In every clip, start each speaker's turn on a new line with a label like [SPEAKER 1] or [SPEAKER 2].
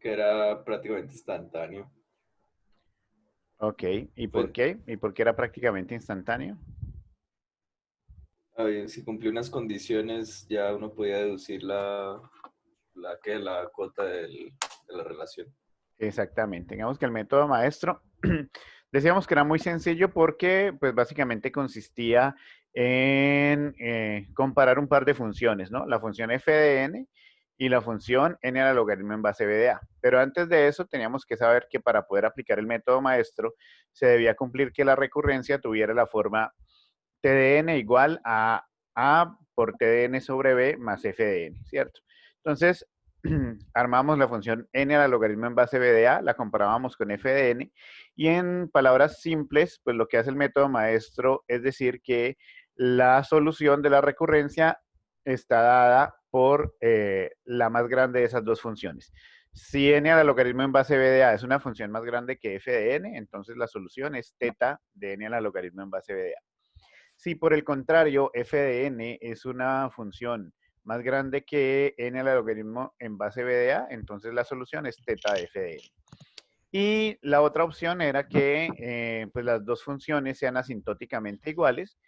[SPEAKER 1] que era prácticamente instantáneo.
[SPEAKER 2] Ok, ¿y por
[SPEAKER 1] Pues,
[SPEAKER 2] qué? ¿Y por qué era prácticamente instantáneo?
[SPEAKER 1] si cumplía unas condiciones, ya uno podía deducir la cuota de la relación.
[SPEAKER 2] Exactamente. Digamos que el método maestro, decíamos que era muy sencillo porque, pues básicamente consistía en comparar un par de funciones, ¿no? La función f de n y la función n al logaritmo en base b de a. Pero antes de eso teníamos que saber que para poder aplicar el método maestro se debía cumplir que la recurrencia tuviera la forma t de n igual a por t de n sobre b más f de n, ¿cierto? Entonces, armamos la función n al logaritmo en base b de a, la comparábamos con f de n, y en palabras simples, pues lo que hace el método maestro es decir que la solución de la recurrencia está dada por la más grande de esas dos funciones. Si n al logaritmo en base b de a es una función más grande que f de n, entonces la solución es teta de n al logaritmo en base b de a. Si por el contrario f de n es una función más grande que n al logaritmo en base b de a, entonces la solución es teta de f de n. Y la otra opción era que pues las dos funciones sean asintóticamente iguales.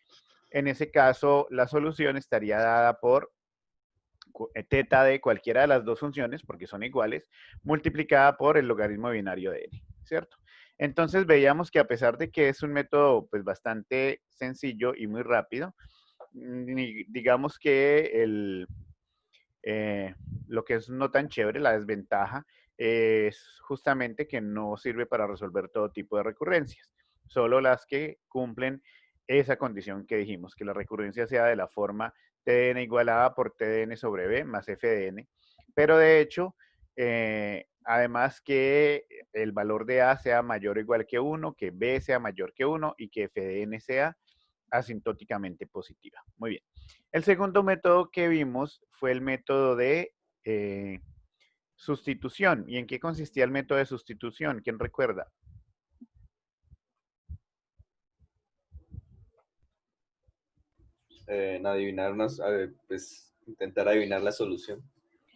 [SPEAKER 2] En ese caso, la solución estaría dada por teta de cualquiera de las dos funciones, porque son iguales, multiplicada por el logaritmo binario de n, ¿cierto? Entonces veíamos que a pesar de que es un método pues bastante sencillo y muy rápido, digamos que lo que es no tan chévere, la desventaja, es justamente que no sirve para resolver todo tipo de recurrencias, solo las que cumplen esa condición que dijimos, que la recurrencia sea de la forma tdn igual a por tdn sobre b más f de n, pero de hecho, además que el valor de a sea mayor o igual que 1, que b sea mayor que 1 y que f de n sea asintóticamente positiva. Muy bien. El segundo método que vimos fue el método de eh, sustitución. ¿Y en qué consistía el método de sustitución? ¿Quién recuerda?
[SPEAKER 1] En adivinar pues intentar adivinar la solución.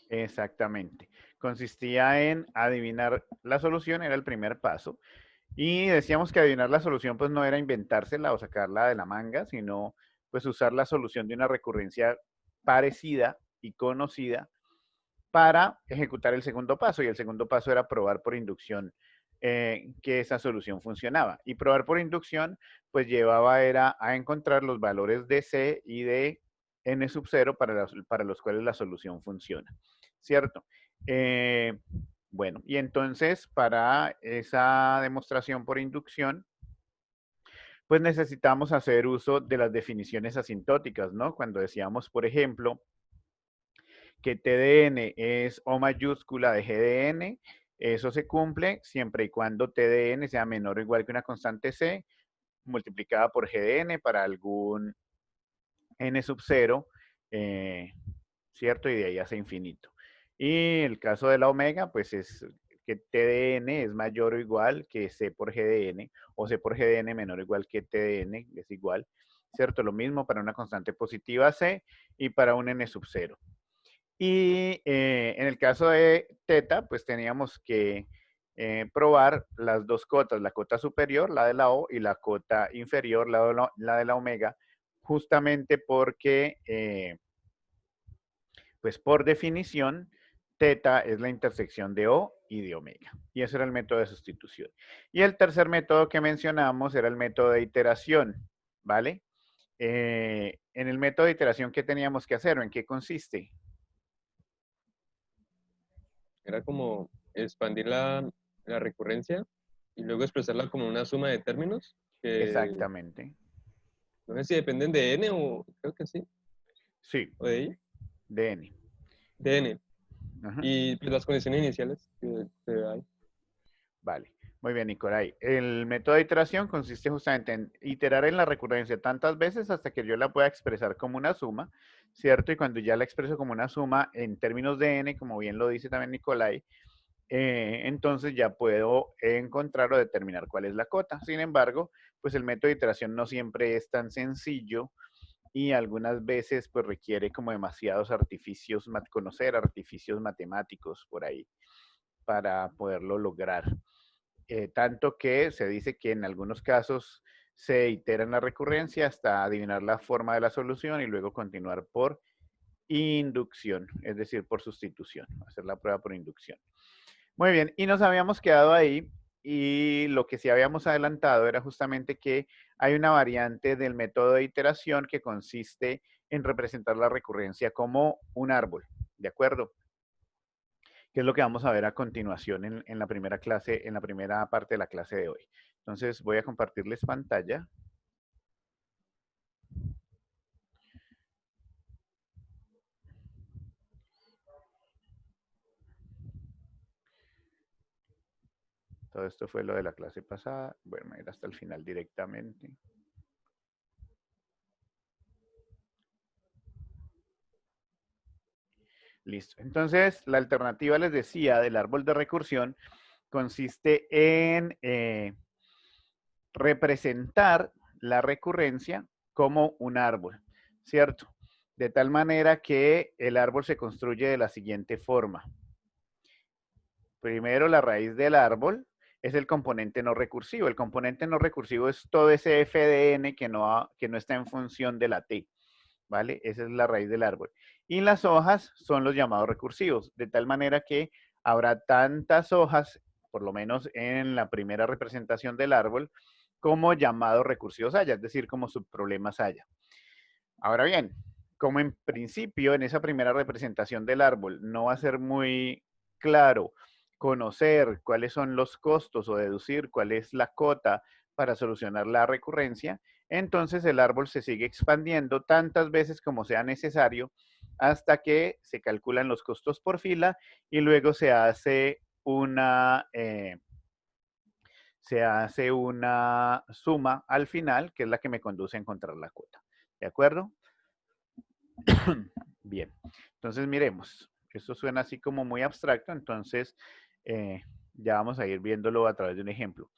[SPEAKER 2] Exactamente. Consistía en adivinar la solución, era el primer paso. Y decíamos que adivinar la solución pues no era inventársela o sacarla de la manga, sino pues usar la solución de una recurrencia parecida y conocida para ejecutar el segundo paso. Y el segundo paso era probar por inducción que esa solución funcionaba. Y probar por inducción, pues llevaba era a encontrar los valores de C y de N sub 0 para los cuales la solución funciona. ¿Cierto? Eh, bueno, y entonces para esa demostración por inducción, pues necesitamos hacer uso de las definiciones asintóticas, ¿no? Cuando decíamos, por ejemplo, que T de n es O mayúscula de G de n, eso se cumple siempre y cuando T de n sea menor o igual que una constante C multiplicada por G de n para algún n sub 0, ¿cierto? Y de ahí hacia infinito. Y el caso de la omega, pues es que T de n es mayor o igual que C por G de n, o C por G de n menor o igual que T de n, es igual, ¿cierto? Lo mismo para una constante positiva C y para un n sub 0. Y en el caso de teta, pues teníamos que probar las dos cotas, la cota superior, la de la O, y la cota inferior, la de la omega, justamente porque, pues por definición, teta es la intersección de O y de omega. Y ese era el método de sustitución. Y el tercer método que mencionamos era el método de iteración, ¿vale? En el método de iteración, ¿qué teníamos que hacer o en qué consiste?
[SPEAKER 3] Era como expandir la recurrencia y luego expresarla como una suma de términos que
[SPEAKER 2] Exactamente.
[SPEAKER 3] no sé si dependen de n o creo que sí,
[SPEAKER 2] Sí,
[SPEAKER 3] o de y,
[SPEAKER 2] de n.
[SPEAKER 3] de n.
[SPEAKER 2] Ajá.
[SPEAKER 3] Y pues, las condiciones iniciales que hay.
[SPEAKER 2] Vale. Muy bien, Nicolai. El método de iteración consiste justamente en iterar en la recurrencia tantas veces hasta que yo la pueda expresar como una suma, ¿cierto? Y cuando ya la expreso como una suma en términos de n, como bien lo dice también Nicolai, entonces ya puedo encontrar o determinar cuál es la cota. Sin embargo, pues el método de iteración no siempre es tan sencillo y algunas veces pues requiere como demasiados artificios, conocer artificios matemáticos por ahí para poderlo lograr. Tanto que se dice que en algunos casos se itera en la recurrencia hasta adivinar la forma de la solución y luego continuar por inducción, es decir, por sustitución, hacer la prueba por inducción. Muy bien, y nos habíamos quedado ahí y lo que sí habíamos adelantado era justamente que hay una variante del método de iteración que consiste en representar la recurrencia como un árbol, ¿de acuerdo? Que es lo que vamos a ver a continuación en la primera clase, en la primera parte de la clase de hoy. Entonces voy a compartirles pantalla. Todo esto fue lo de la clase pasada. Bueno, a ir hasta el final directamente. Listo. Entonces, la alternativa, les decía, del árbol de recursión consiste en representar la recurrencia como un árbol, ¿cierto? De tal manera que el árbol se construye de la siguiente forma. Primero, la raíz del árbol es el componente no recursivo. El componente no recursivo es todo ese f de n que no está en función de la t, ¿vale? Esa es la raíz del árbol. Y las hojas son los llamados recursivos, de tal manera que habrá tantas hojas, por lo menos en la primera representación del árbol, como llamados recursivos haya, es decir, como subproblemas haya. Ahora bien, como en principio en esa primera representación del árbol no va a ser muy claro conocer cuáles son los costos o deducir cuál es la cota para solucionar la recurrencia, entonces el árbol se sigue expandiendo tantas veces como sea necesario hasta que se calculan los costos por fila y luego se hace una suma al final, que es la que me conduce a encontrar la cuota. ¿De acuerdo? Bien, entonces miremos. Esto suena así como muy abstracto, entonces ya vamos a ir viéndolo a través de un ejemplo.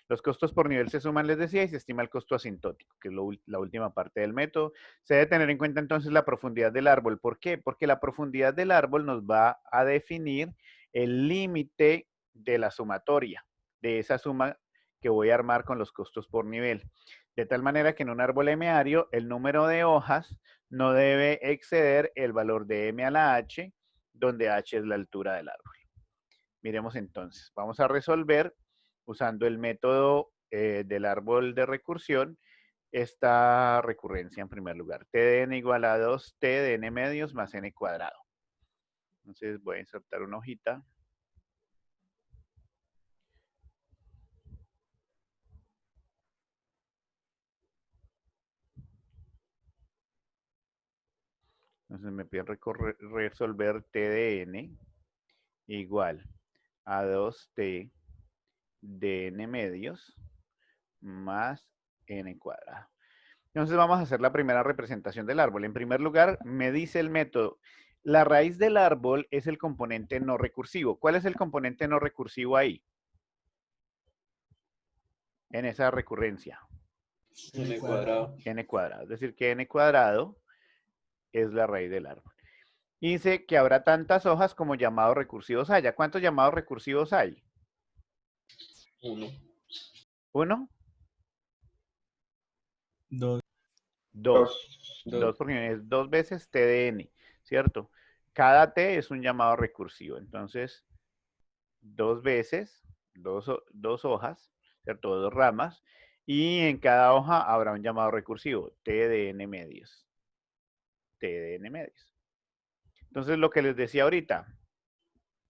[SPEAKER 2] Los costos por nivel se suman, les decía, y se estima el costo asintótico, que es la última parte del método. Se debe tener en cuenta entonces la profundidad del árbol. ¿Por qué? Porque la profundidad del árbol nos va a definir el límite de la sumatoria, de esa suma que voy a armar con los costos por nivel. De tal manera que en un árbol M-ario, el número de hojas no debe exceder el valor de m a la h, donde h es la altura del árbol. Miremos entonces, vamos a resolver usando el método del árbol de recursión esta recurrencia en primer lugar. T de n igual a 2t de n medios más n cuadrado. Entonces voy a insertar una hojita. Entonces me pide resolver t de n igual a 2t de n medios más n cuadrado. Entonces vamos a hacer la primera representación del árbol. En primer lugar, me dice el método, la raíz del árbol es el componente no recursivo. ¿Cuál es el componente no recursivo ahí? En esa recurrencia.
[SPEAKER 1] N cuadrado.
[SPEAKER 2] N cuadrado. Es decir, que n cuadrado es la raíz del árbol. Y dice que habrá tantas hojas como llamados recursivos haya. ¿Cuántos llamados recursivos hay?
[SPEAKER 1] 1.
[SPEAKER 2] ¿Uno?
[SPEAKER 4] 2.
[SPEAKER 2] Dos, porque es 2 veces t de n, ¿cierto? Cada t es un llamado recursivo. Entonces, 2 veces, dos hojas, ¿cierto? 2 ramas. Y en cada hoja habrá un llamado recursivo, t de n medios. T de n medios. Entonces, lo que les decía ahorita,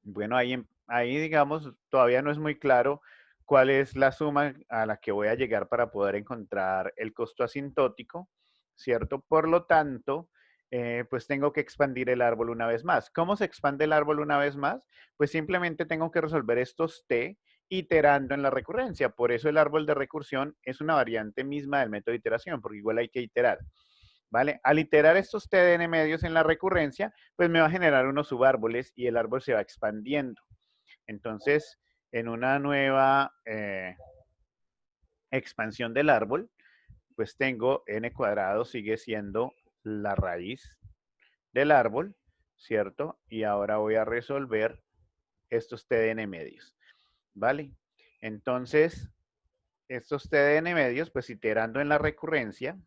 [SPEAKER 2] bueno, ahí digamos, todavía no es muy claro cuál es la suma a la que voy a llegar para poder encontrar el costo asintótico, ¿cierto? Por lo tanto, pues tengo que expandir el árbol una vez más. ¿Cómo se expande el árbol una vez más? Pues simplemente tengo que resolver estos t iterando en la recurrencia. Por eso el árbol de recursión es una variante misma del método de iteración, porque igual hay que iterar. ¿Vale? Al iterar estos t de n medios en la recurrencia, pues me va a generar unos subárboles y el árbol se va expandiendo. Entonces, en una nueva expansión del árbol, pues tengo n cuadrado sigue siendo la raíz del árbol, ¿cierto? Y ahora voy a resolver estos TDN medios, ¿vale? Entonces, estos TDN medios, pues iterando en la recurrencia,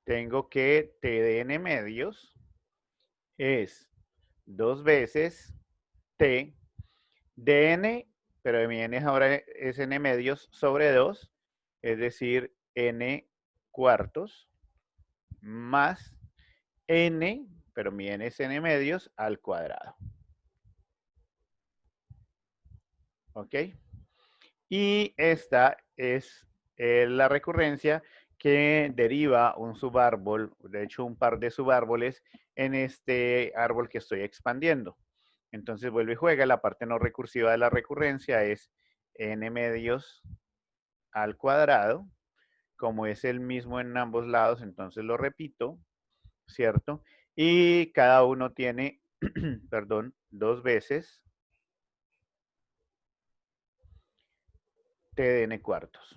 [SPEAKER 2] tengo que TDN medios es 2 veces T dn, pero mi n ahora es n medios sobre 2, es decir, n cuartos, más n, pero mi n es n medios, al cuadrado. ¿Ok? Y esta es la recurrencia que deriva un subárbol, de hecho un par de subárboles, en este árbol que estoy expandiendo. Entonces vuelve y juega, la parte no recursiva de la recurrencia es n medios al cuadrado, como es el mismo en ambos lados, entonces lo repito, ¿cierto? Y cada uno tiene, perdón, 2 veces t de n cuartos.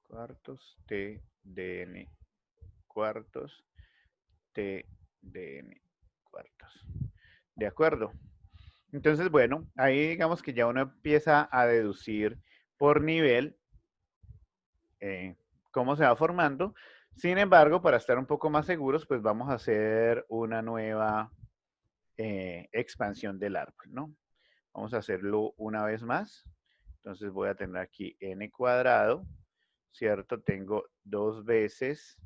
[SPEAKER 2] Cuartos, t de n cuartos, t de n cuartos. ¿De acuerdo? Entonces, bueno, ahí digamos que ya uno empieza a deducir por nivel cómo se va formando. Sin embargo, para estar un poco más seguros, pues vamos a hacer una nueva expansión del árbol, ¿no? Vamos a hacerlo una vez más. Entonces voy a tener aquí n cuadrado, ¿cierto? Tengo 2 veces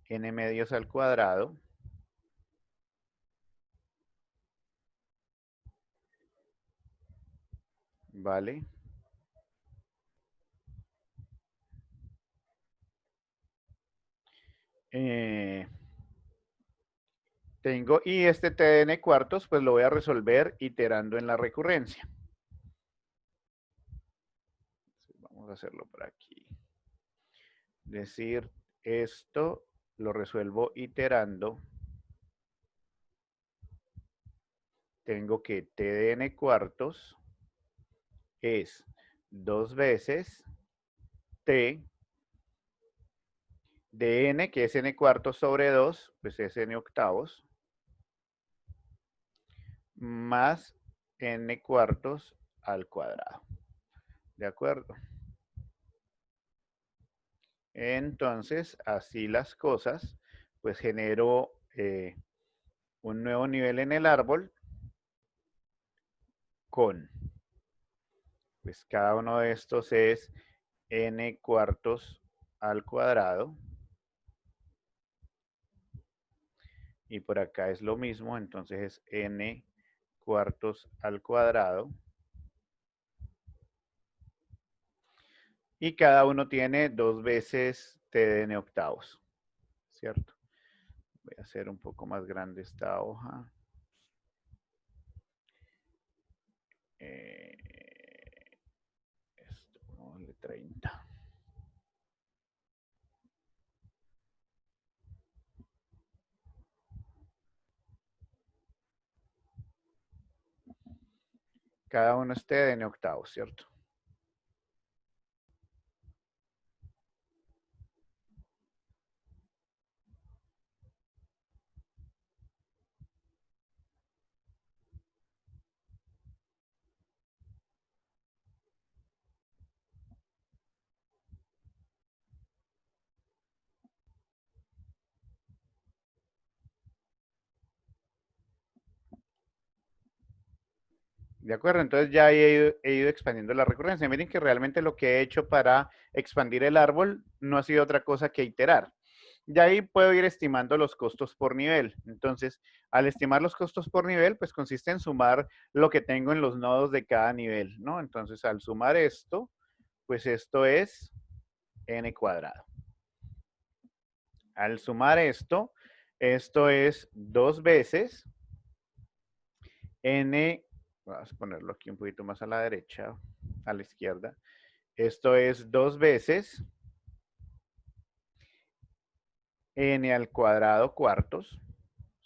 [SPEAKER 2] n medios al cuadrado, ¿vale? Tengo, y este t de n cuartos, pues lo voy a resolver iterando en la recurrencia. Vamos a hacerlo por aquí. Decir esto lo resuelvo iterando. Tengo que t de n cuartos es 2 veces t de n, que es n cuartos sobre 2, pues es n octavos, más n cuartos al cuadrado. ¿De acuerdo? Entonces, así las cosas, pues genero un nuevo nivel en el árbol con, pues cada uno de estos es n cuartos al cuadrado. Y por acá es lo mismo, entonces es n cuartos al cuadrado. Y cada uno tiene 2 veces t de n octavos, ¿cierto? Voy a hacer un poco más grande esta hoja. Esto, pongámosle 30. Cada uno es t de n octavos, ¿cierto? ¿De acuerdo? Entonces ya he ido expandiendo la recurrencia. Miren que realmente lo que he hecho para expandir el árbol no ha sido otra cosa que iterar. De ahí puedo ir estimando los costos por nivel. Entonces, al estimar los costos por nivel, pues consiste en sumar lo que tengo en los nodos de cada nivel, ¿no? Entonces, al sumar esto, pues esto es n cuadrado. Al sumar esto es 2 veces n, vamos a ponerlo aquí un poquito más a la derecha, a la izquierda. Esto es 2 veces n al cuadrado cuartos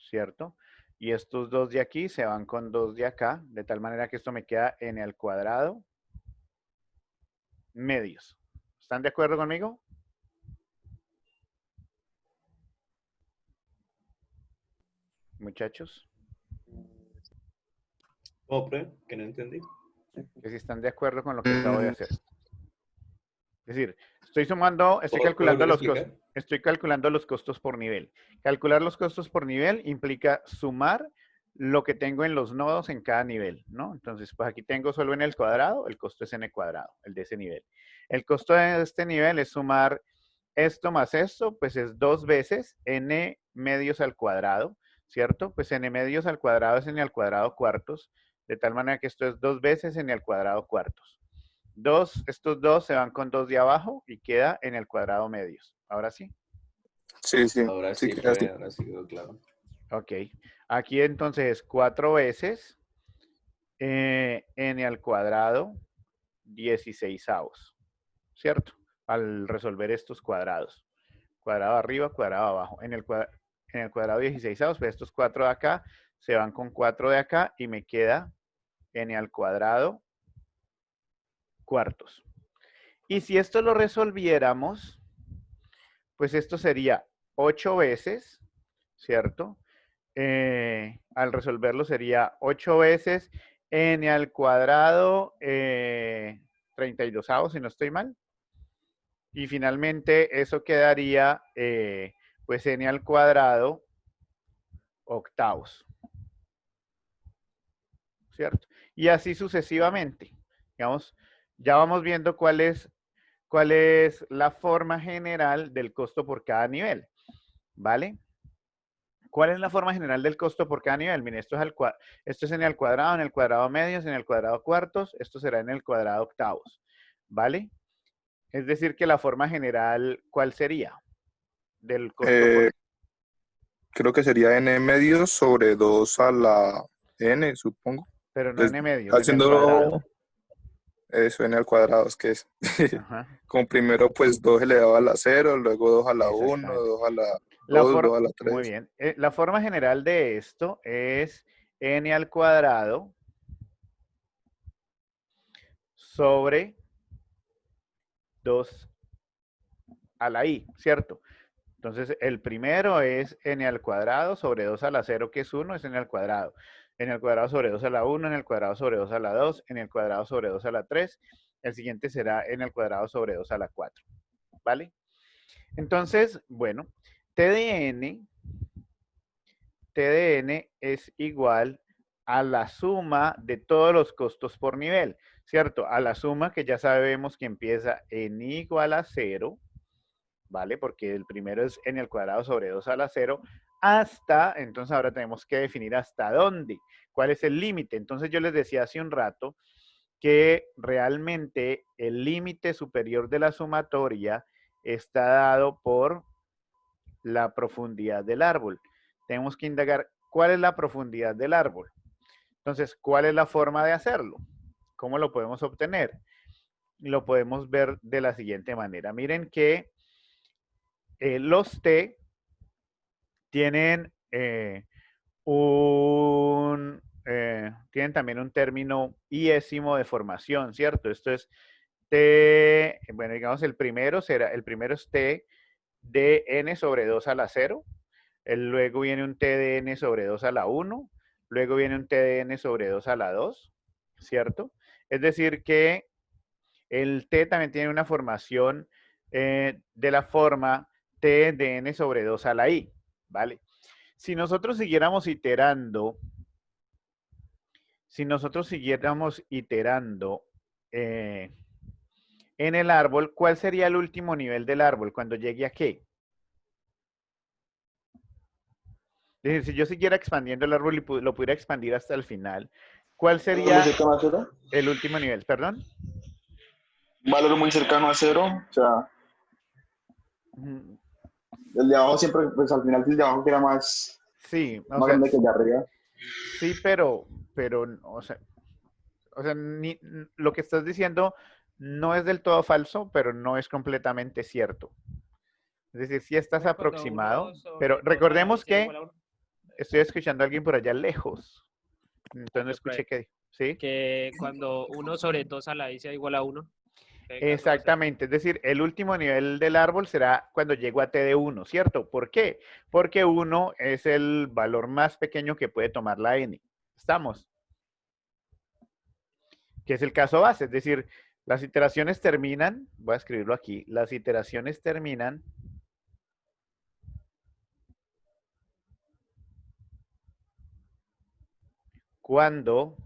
[SPEAKER 2] ¿cierto? Y estos 2 de aquí se van con 2 de acá, de tal manera que esto me queda n al cuadrado medios. ¿Están de acuerdo conmigo? Muchachos,
[SPEAKER 1] ¿Cómo, profe? Que no entendí.
[SPEAKER 2] que si están de acuerdo con lo que acabo de hacer. Es decir, estoy sumando, estoy
[SPEAKER 1] ¿Puedo
[SPEAKER 2] calculando
[SPEAKER 1] volver a
[SPEAKER 2] los costos.
[SPEAKER 1] explicar?
[SPEAKER 2] Estoy calculando los costos por nivel. Calcular los costos por nivel implica sumar lo que tengo en los nodos en cada nivel, ¿no? Entonces, pues aquí tengo solo n al cuadrado, el costo es n cuadrado, el de ese nivel. El costo de este nivel es sumar esto más esto, pues es 2 veces n medios al cuadrado, ¿cierto? Pues n medios al cuadrado es n al cuadrado cuartos, de tal manera que esto es 2 veces n al cuadrado cuartos. Estos 2 se van con 2 de abajo y queda en el cuadrado medios. ¿Ahora sí?
[SPEAKER 4] Sí, sí,
[SPEAKER 1] Ahora
[SPEAKER 4] sí
[SPEAKER 1] sí,
[SPEAKER 4] queda así.
[SPEAKER 1] profe, ahora sí quedó claro.
[SPEAKER 2] Ok. Aquí entonces 4 veces n al cuadrado 16avos, ¿cierto? Al resolver estos cuadrados. Cuadrado arriba, cuadrado abajo. En el cuadrado 16avos, pues estos 4 de acá se van con 4 de acá y me queda n al cuadrado cuartos. Y si esto lo resolviéramos, pues esto sería 8 veces, ¿cierto? Al resolverlo sería 8 veces n al cuadrado 32avos, si no estoy mal. Y finalmente eso quedaría, pues, n al cuadrado octavos, ¿cierto? Y así sucesivamente. Digamos, ya vamos viendo cuál es la forma general del costo por cada nivel, ¿vale? ¿Cuál es la forma general del costo por cada nivel? Miren, esto es en el cuadrado, en el cuadrado medios, en el cuadrado cuartos, esto será en el cuadrado octavos, ¿vale? Es decir, que la forma general, ¿cuál sería? Del costo por...
[SPEAKER 4] Creo que sería n medios sobre 2 a la n, supongo.
[SPEAKER 2] Pero no
[SPEAKER 4] Entonces,
[SPEAKER 2] n medios, en el cuadrado.
[SPEAKER 4] haciéndolo eso n al cuadrado, es que es
[SPEAKER 2] Ajá,
[SPEAKER 4] como primero pues 2 elevado a la 0, luego 2 a la 1,
[SPEAKER 2] exactamente.
[SPEAKER 4] 2 a la 2, 2 a la
[SPEAKER 2] Muy
[SPEAKER 4] 3.
[SPEAKER 2] bien. La forma general de esto es n al cuadrado sobre 2 a la i, ¿cierto? Entonces, el primero es n al cuadrado sobre 2 a la 0, que es 1, es n al cuadrado. N al cuadrado sobre 2 a la 1, n al cuadrado sobre 2 a la 2, n al cuadrado sobre 2 a la 3. El siguiente será n al cuadrado sobre 2 a la 4. ¿Vale? Entonces, bueno, T de n es igual a la suma de todos los costos por nivel, ¿cierto? A la suma que ya sabemos que empieza en igual a 0, ¿vale? Porque el primero es n al cuadrado sobre 2 a la 0, hasta, entonces ahora tenemos que definir hasta dónde, cuál es el límite. Entonces yo les decía hace un rato que realmente el límite superior de la sumatoria está dado por la profundidad del árbol. Tenemos que indagar cuál es la profundidad del árbol. Entonces, ¿cuál es la forma de hacerlo? ¿Cómo lo podemos obtener? Lo podemos ver de la siguiente manera. Miren que los T tienen tienen también un término iésimo de formación, ¿cierto? Esto es T, bueno, digamos el primero es T de n sobre 2 a la 0, luego viene un T de n sobre 2 a la 1, luego viene un T de n sobre 2 a la 2, ¿cierto? Es decir que el T también tiene una formación de la forma T de n sobre 2 a la i, ¿vale? Si nosotros siguiéramos iterando en el árbol, ¿cuál sería el último nivel del árbol cuando llegue a qué? Es decir, si yo siguiera expandiendo el árbol y lo pudiera expandir hasta el final, ¿cuál sería el último nivel? ¿Perdón?
[SPEAKER 5] Un valor muy cercano a 0, o sea, el de abajo siempre, pues al final el de abajo queda más,
[SPEAKER 2] Sí, o
[SPEAKER 5] más
[SPEAKER 2] sea,
[SPEAKER 5] grande que el de arriba.
[SPEAKER 2] sí, pero, o sea, lo que estás diciendo no es del todo falso, pero no es completamente cierto. Es decir, sí estás aproximado, pero recordemos que Estoy escuchando a alguien por allá lejos. Entonces no
[SPEAKER 6] Yo por ahí.
[SPEAKER 2] escuché qué dijo. ¿Sí?
[SPEAKER 6] Que cuando 1 sobre 2 a la i sea igual a 1.
[SPEAKER 2] Exactamente, es decir, el último nivel del árbol será cuando llego a t de 1, ¿cierto? ¿Por qué? Porque 1 es el valor más pequeño que puede tomar la n. ¿Estamos? Que es el caso base, es decir, las iteraciones terminan, voy a escribirlo aquí, las iteraciones terminan cuando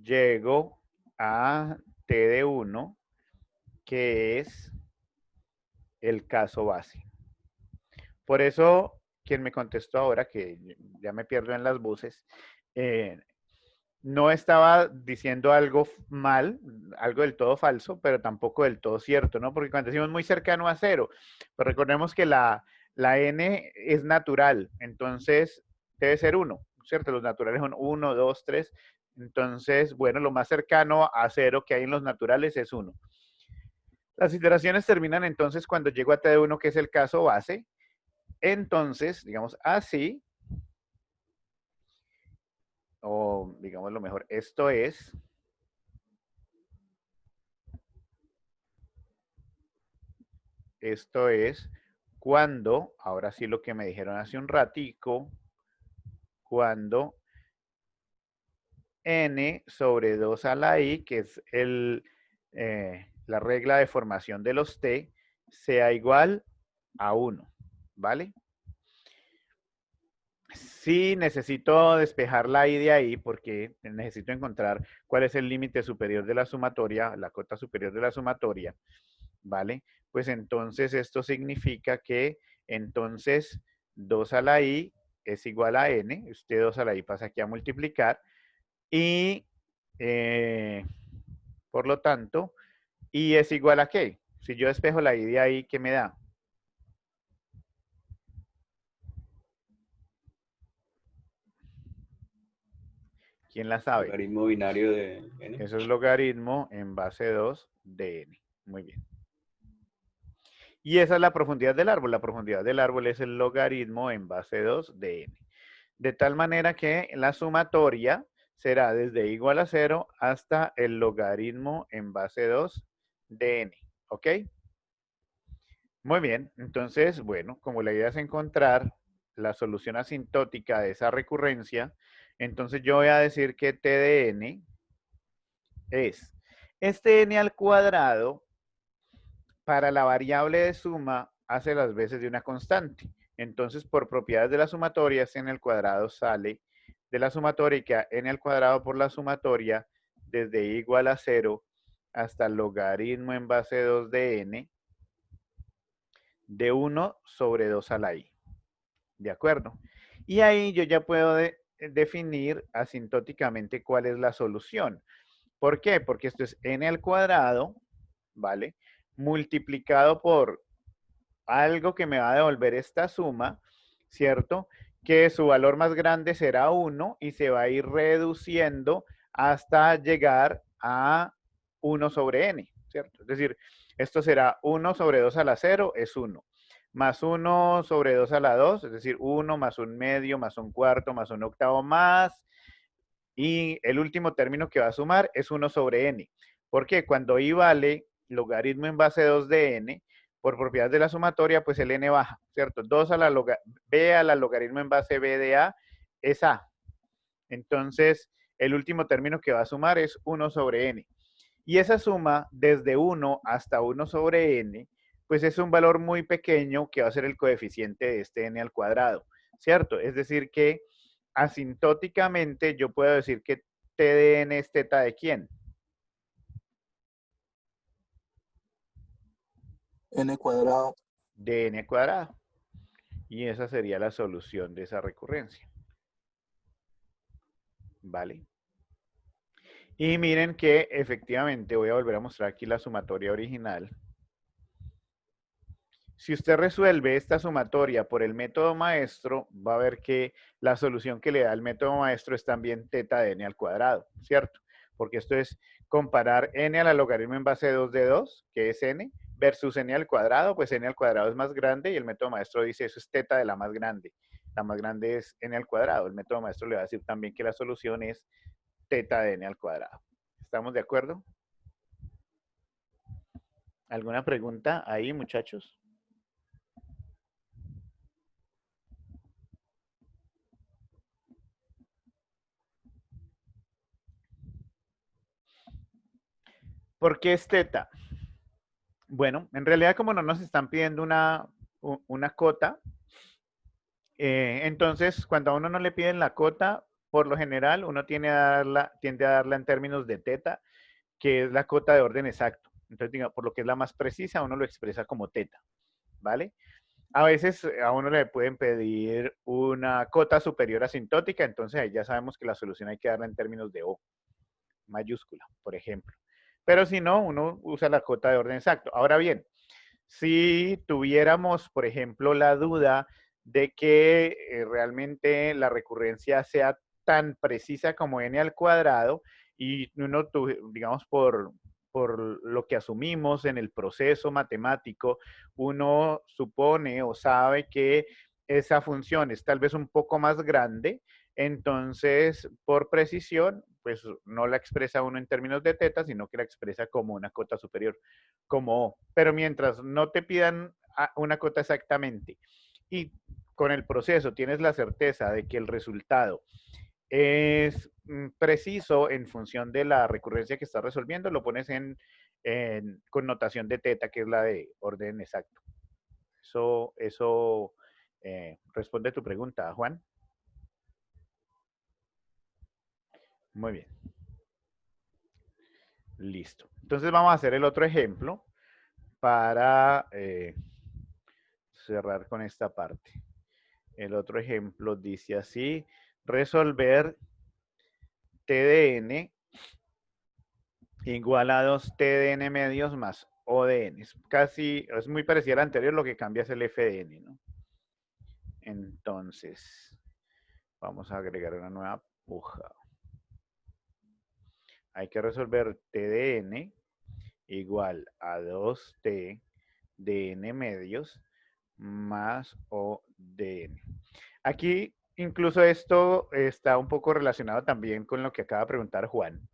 [SPEAKER 2] llego a t de 1, que es el caso base. Por eso, quien me contestó ahora, que ya me pierdo en las voces, no estaba diciendo algo mal, algo del todo falso, pero tampoco del todo cierto, ¿no? Porque cuando decimos muy cercano a 0, pues recordemos que la n es natural, entonces debe ser 1, ¿cierto? Los naturales son 1, 2, 3. Entonces, bueno, lo más cercano a 0 que hay en los naturales es 1. Las iteraciones terminan entonces cuando llego a t de 1, que es el caso base. Entonces, digamos así, o digamos lo mejor, esto es cuando, ahora sí lo que me dijeron hace un ratico, cuando n sobre 2 a la i, que es la regla de formación de los t, sea igual a 1, ¿vale? Sí, necesito despejar la i de ahí porque necesito encontrar cuál es el límite superior de la sumatoria, la cota superior de la sumatoria, ¿vale? Pues entonces esto significa que entonces 2 a la i es igual a n, usted 2 a la i pasa aquí a multiplicar y por lo tanto, i es igual a qué? Si yo despejo la i de ahí, ¿qué me da? ¿Quién la sabe?
[SPEAKER 1] Logaritmo binario de n.
[SPEAKER 2] Eso es logaritmo en base 2 de n. Muy bien. Y esa es la profundidad del árbol. La profundidad del árbol es el logaritmo en base 2 de n. De tal manera que la sumatoria será desde igual a 0 hasta el logaritmo en base 2 de n. ¿Ok? Muy bien. Entonces, bueno, como la idea es encontrar la solución asintótica de esa recurrencia, entonces yo voy a decir que t de n es este n al cuadrado para la variable de suma hace las veces de una constante. Entonces, por propiedades de la sumatoria, este n al cuadrado sale de la sumatoria y queda n al cuadrado por la sumatoria desde igual a 0 hasta el logaritmo en base 2 de n de 1 sobre 2 a la i. ¿De acuerdo? Y ahí yo ya puedo definir asintóticamente cuál es la solución. ¿Por qué? Porque esto es n al cuadrado, ¿vale? Multiplicado por algo que me va a devolver esta suma, ¿cierto? Que su valor más grande será 1 y se va a ir reduciendo hasta llegar a 1 sobre n, ¿cierto? Es decir, esto será 1 sobre 2 a la 0 es 1, más 1 sobre 2 a la 2, es decir, 1 más 1 medio, más 1 cuarto, más 1 octavo, más, y el último término que va a sumar es 1 sobre n. ¿Por qué? Cuando i vale logaritmo en base 2 de n, por propiedad de la sumatoria, pues el n baja, ¿cierto? 2 a la b a la logaritmo en base b de a es a. Entonces, el último término que va a sumar es 1 sobre n. Y esa suma, desde 1 hasta 1 sobre n, pues es un valor muy pequeño que va a ser el coeficiente de este n al cuadrado, ¿cierto? Es decir que asintóticamente yo puedo decir que t de n es teta de quién.
[SPEAKER 4] N cuadrado.
[SPEAKER 2] De n cuadrado. Y esa sería la solución de esa recurrencia. ¿Vale? Y miren que efectivamente, voy a volver a mostrar aquí la sumatoria original. Si usted resuelve esta sumatoria por el método maestro, va a ver que la solución que le da el método maestro es también teta de n al cuadrado, ¿cierto? Porque esto es comparar n a la logaritmo en base 2 de 2, que es n, versus n al cuadrado, pues n al cuadrado es más grande y el método maestro dice eso es teta de la más grande. La más grande es n al cuadrado. El método maestro le va a decir también que la solución es teta de n al cuadrado. ¿Estamos de acuerdo? ¿Alguna pregunta ahí, muchachos? ¿Por qué es teta? Bueno, en realidad como no nos están pidiendo una cota, entonces cuando a uno no le piden la cota, por lo general uno tiende a darla en términos de teta, que es la cota de orden exacto. Entonces, diga, por lo que es la más precisa, uno lo expresa como teta, ¿vale? A veces a uno le pueden pedir una cota superior asintótica, entonces ahí ya sabemos que la solución hay que darla en términos de O, mayúscula, por ejemplo. Pero si no, uno usa la cota de orden exacto. Ahora bien, si tuviéramos, por ejemplo, la duda de que realmente la recurrencia sea tan precisa como n al cuadrado y uno, digamos, por lo que asumimos en el proceso matemático, uno supone o sabe que esa función es tal vez un poco más grande, entonces, por precisión, pues no la expresa uno en términos de teta, sino que la expresa como una cota superior, como O. Pero mientras no te pidan una cota exactamente y con el proceso tienes la certeza de que el resultado es preciso en función de la recurrencia que estás resolviendo, lo pones en connotación de teta, que es la de orden exacto. Eso responde a tu pregunta, Juan. Muy bien. Listo. Entonces vamos a hacer el otro ejemplo para cerrar con esta parte. El otro ejemplo dice así, resolver t de n igual a 2t de n medios más o de n. Es muy parecido al anterior, lo que cambia es el f de n, ¿no? Entonces, vamos a agregar una nueva puja. Hay que resolver t de n igual a 2t de n medios más o de n. Aquí incluso esto está un poco relacionado también con lo que acaba de preguntar Juan.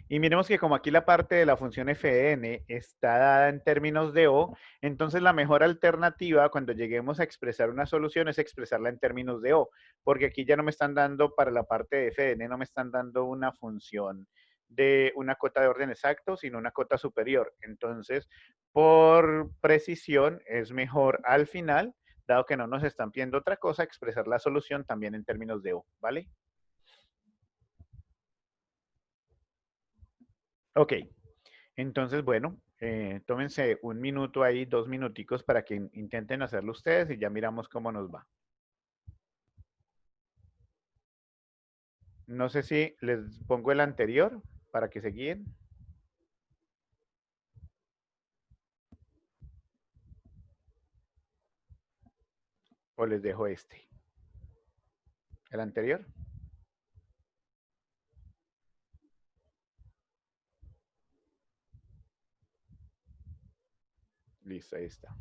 [SPEAKER 2] Y miremos que como aquí la parte de la función f de n está dada en términos de O, entonces la mejor alternativa cuando lleguemos a expresar una solución es expresarla en términos de O, porque aquí ya no me están dando para la parte de f de n, no me están dando una función de una cota de orden exacto, sino una cota superior. Entonces, por precisión, es mejor al final, dado que no nos están pidiendo otra cosa, expresar la solución también en términos de O, ¿vale? Ok, entonces, bueno, tómense un minuto ahí, 2 minuticos para que intenten hacerlo ustedes y ya miramos cómo nos va. No sé si les pongo el anterior para que se guíen. O les dejo este. ¿El anterior? Listo, ahí está.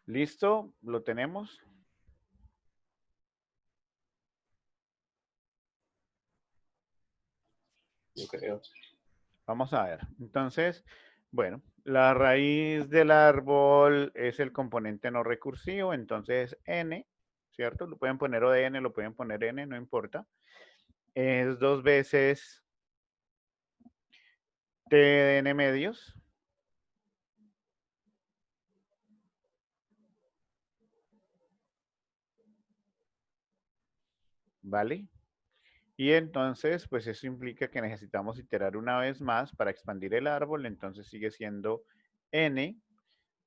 [SPEAKER 2] ¿Listo? ¿Lo tenemos?
[SPEAKER 1] Yo creo.
[SPEAKER 2] Vamos a ver. Entonces, bueno, la raíz del árbol es el componente no recursivo, entonces n, ¿cierto? Lo pueden poner o de n, lo pueden poner n, no importa. Es 2 veces t de n medios. ¿Vale? Y entonces, pues eso implica que necesitamos iterar una vez más para expandir el árbol, entonces sigue siendo n,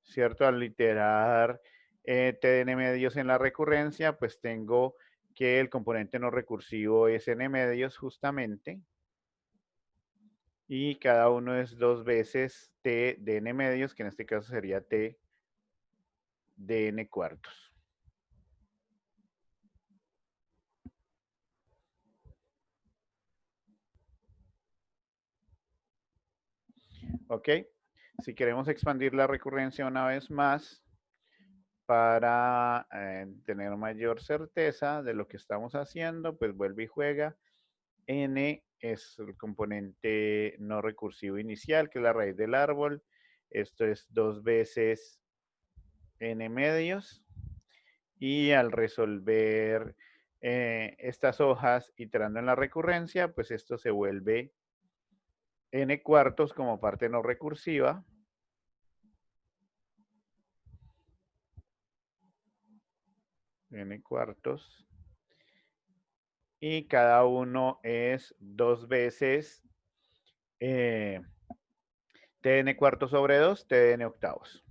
[SPEAKER 2] ¿cierto? Al iterar t de n medios en la recurrencia, pues tengo que el componente no recursivo es n medios justamente, y cada uno es 2 veces t de n medios, que en este caso sería t de n cuartos. ¿Ok? Si queremos expandir la recurrencia una vez más, para tener mayor certeza de lo que estamos haciendo, pues vuelve y juega. N es el componente no recursivo inicial, que es la raíz del árbol. Esto es 2 veces n medios. Y al resolver estas hojas iterando en la recurrencia, pues esto se vuelve n cuartos como parte no recursiva. N cuartos. Y cada uno es 2 veces tn cuartos sobre 2, tn octavos.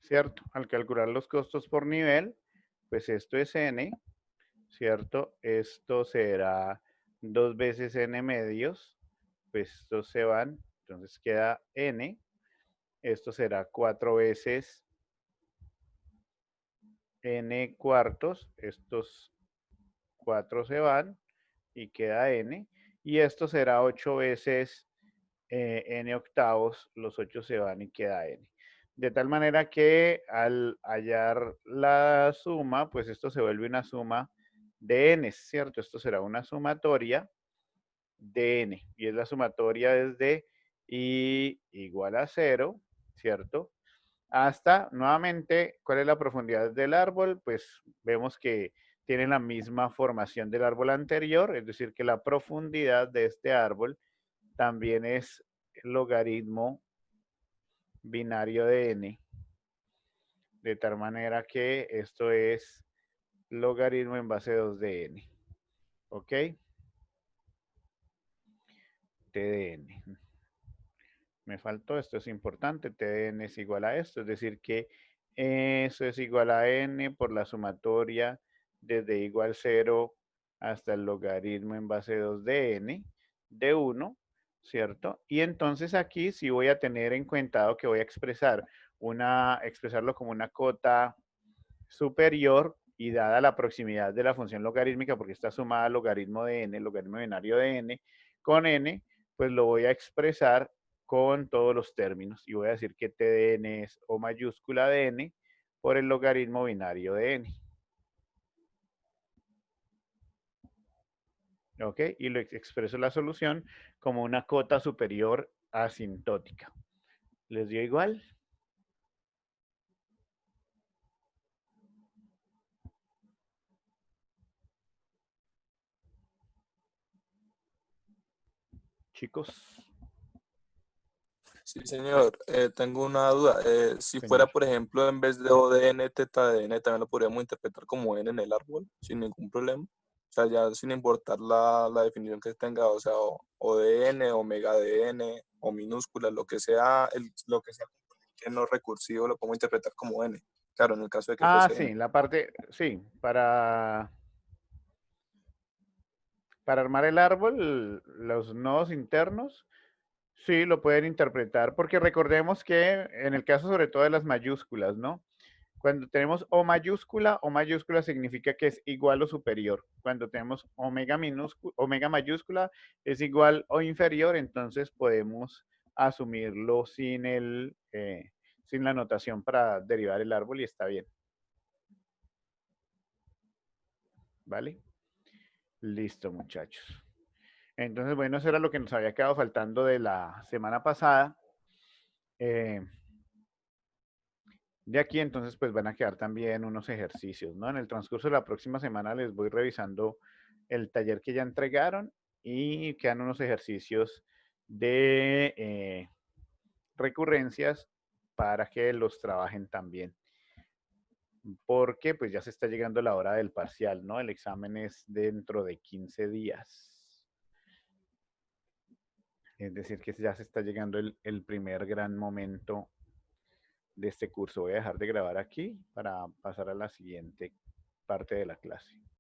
[SPEAKER 2] ¿Cierto? Al calcular los costos por nivel, pues esto es n, ¿cierto? Esto será 2 veces n medios, pues estos se van, entonces queda n. Esto será 4 veces n cuartos, estos 4 se van y queda n. Y esto será 8 veces n octavos, los 8 se van y queda n. De tal manera que al hallar la suma, pues esto se vuelve una suma de n, ¿cierto? Esto será una sumatoria de n. Y es la sumatoria desde i igual a 0, ¿cierto? Hasta, nuevamente, ¿cuál es la profundidad del árbol? Pues vemos que tiene la misma formación del árbol anterior, es decir, que la profundidad de este árbol también es el logaritmo binario de n, de tal manera que esto es logaritmo en base 2 de n. ¿Ok? T de n. Me faltó, esto es importante, t de n es igual a esto, es decir que eso es igual a n por la sumatoria desde igual 0 hasta el logaritmo en base 2 de n de 1, ¿cierto? Y entonces aquí sí voy a tener en cuenta que voy a expresarlo como una cota superior, y dada la proximidad de la función logarítmica, porque está sumada al logaritmo de n, el logaritmo binario de n, con n, pues lo voy a expresar con todos los términos. Y voy a decir que t de n es o mayúscula de n por el logaritmo binario de n. ¿Ok? Y lo expreso la solución como una cota superior asintótica. ¿Les dio igual? Chicos.
[SPEAKER 4] Sí, señor. Tengo una duda. Si fuera,
[SPEAKER 2] Señor.
[SPEAKER 4] por ejemplo, en vez de O de n, teta de n, también lo podríamos interpretar como n en el árbol, sin ningún problema. O sea, ya sin importar la definición que tenga, o sea, o de n, omega de n, o minúscula, lo que sea, lo que sea que no recursivo, lo podemos interpretar como n. Claro, en el caso de que
[SPEAKER 2] Ah,
[SPEAKER 4] fuese
[SPEAKER 2] sí,
[SPEAKER 4] n.
[SPEAKER 2] la parte, sí, para para armar el árbol, los nodos internos, sí lo pueden interpretar, porque recordemos que en el caso sobre todo de las mayúsculas, ¿no? Cuando tenemos O mayúscula significa que es igual o superior. Cuando tenemos omega mayúscula es igual o inferior, entonces podemos asumirlo sin la notación para derivar el árbol y está bien. ¿Vale? Listo, muchachos. Entonces, bueno, eso era lo que nos había quedado faltando de la semana pasada. De aquí entonces pues van a quedar también unos ejercicios, ¿no? En el transcurso de la próxima semana les voy revisando el taller que ya entregaron y quedan unos ejercicios de recurrencias para que los trabajen también. Porque pues ya se está llegando la hora del parcial, ¿no? El examen es dentro de 15 días. Es decir, que ya se está llegando el primer gran momento de este curso. Voy a dejar de grabar aquí para pasar a la siguiente parte de la clase.